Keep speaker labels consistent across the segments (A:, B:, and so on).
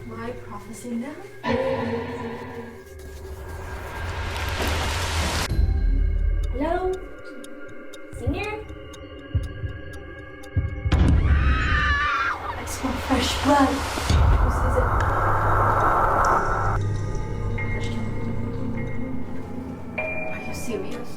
A: My prophecy now?
B: Hello? Senior?
A: I smell fresh blood. Whose is it? Are you serious?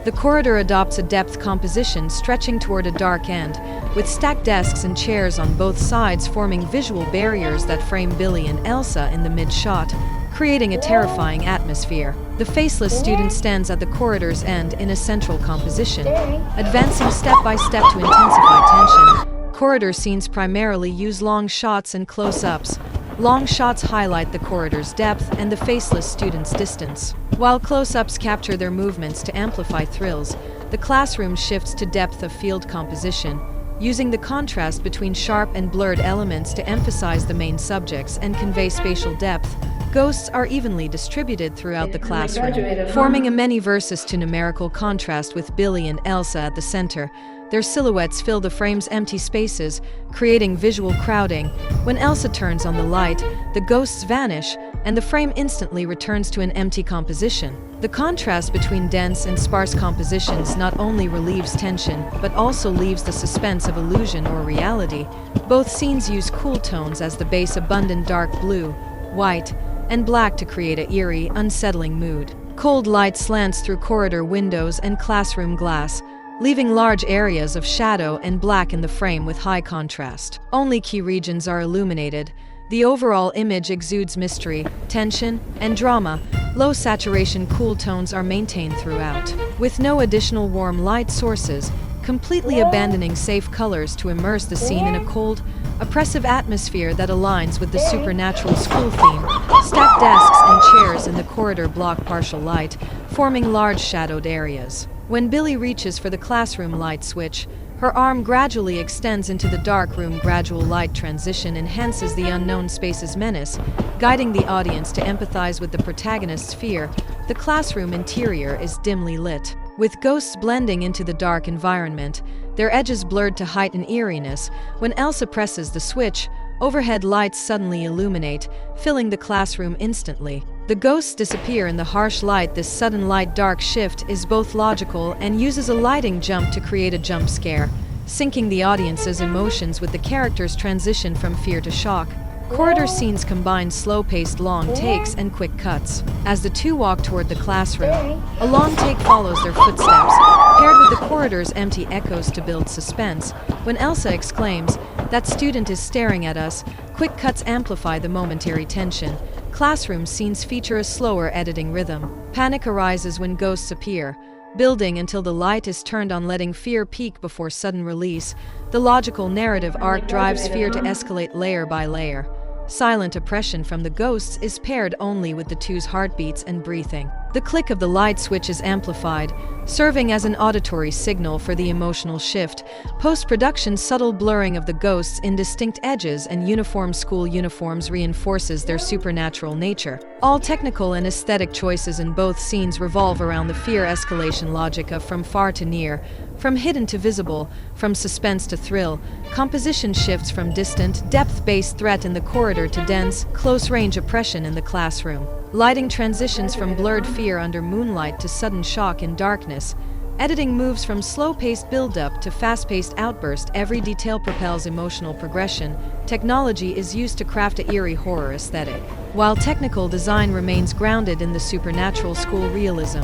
C: The corridor adopts a depth composition stretching toward a dark end, with stacked desks and chairs on both sides forming visual barriers that frame Billy and Elsa in the mid-shot, creating a terrifying atmosphere. The faceless student stands at the corridor's end in a central composition, advancing step by step to intensify tension. Corridor scenes primarily use long shots and close-ups. Long shots highlight the corridor's depth and the faceless student's distance, while close-ups capture their movements to amplify thrills. The classroom shifts to depth of field composition, using the contrast between sharp and blurred elements to emphasize the main subjects and convey spatial depth. Ghosts are evenly distributed throughout the classroom, forming a many versus to numerical contrast with Billy and Elsa at the center. Their silhouettes fill the frame's empty spaces, creating visual crowding. When Elsa turns on the light, the ghosts vanish, and the frame instantly returns to an empty composition. The contrast between dense and sparse compositions not only relieves tension, but also leaves the suspense of illusion or reality. Both scenes use cool tones as the base, abundant dark blue, white, and black to create an eerie, unsettling mood. Cold light slants through corridor windows and classroom glass, leaving large areas of shadow and black in the frame with high contrast. Only key regions are illuminated. The overall image exudes mystery, tension, and drama. Low saturation cool tones are maintained throughout, with no additional warm light sources, completely abandoning safe colors to immerse the scene in a cold, oppressive atmosphere that aligns with the supernatural school theme. Stacked desks and chairs in the corridor block partial light, forming large shadowed areas. When Billy reaches for the classroom light switch, her arm gradually extends into the dark room. Gradual light transition enhances the unknown space's menace, guiding the audience to empathize with the protagonist's fear. The classroom interior is dimly lit, with ghosts blending into the dark environment, their edges blurred to heighten eeriness. When Elsa presses the switch, overhead lights suddenly illuminate, filling the classroom instantly. The ghosts disappear in the harsh light. This sudden light-dark shift is both logical and uses a lighting jump to create a jump scare, syncing the audience's emotions with the character's transition from fear to shock. Corridor scenes combine slow-paced long takes and quick cuts. As the two walk toward the classroom, a long take follows their footsteps, paired with the corridor's empty echoes to build suspense. When Elsa exclaims, "That student is staring at us," quick cuts amplify the momentary tension. Classroom scenes feature a slower editing rhythm. Panic arises when ghosts appear, building until the light is turned on, letting fear peak before sudden release. The logical narrative arc drives fear to escalate layer by layer. Silent oppression from the ghosts is paired only with the two's heartbeats and breathing. The click of the light switch is amplified, serving as an auditory signal for the emotional shift. Post-production subtle blurring of the ghosts' indistinct edges and uniform school uniforms reinforces their supernatural nature. All technical and aesthetic choices in both scenes revolve around the fear escalation logic of from far to near, from hidden to visible, from suspense to thrill. Composition shifts from distant, depth-based threat in the corridor to dense, close-range oppression in the classroom. Lighting transitions from blurred fear under moonlight to sudden shock in darkness. Editing moves from slow-paced build-up to fast-paced outburst. Every detail propels emotional progression. Technology is used to craft an eerie horror aesthetic, while technical design remains grounded in the supernatural school realism.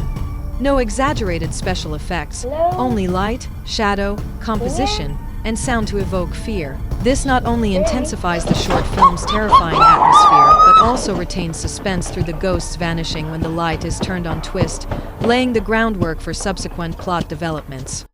C: No exaggerated special effects, only light, shadow, composition, and sound to evoke fear. This not only intensifies the short film's terrifying atmosphere, but also retains suspense through the ghosts vanishing when the light is turned on twist, laying the groundwork for subsequent plot developments.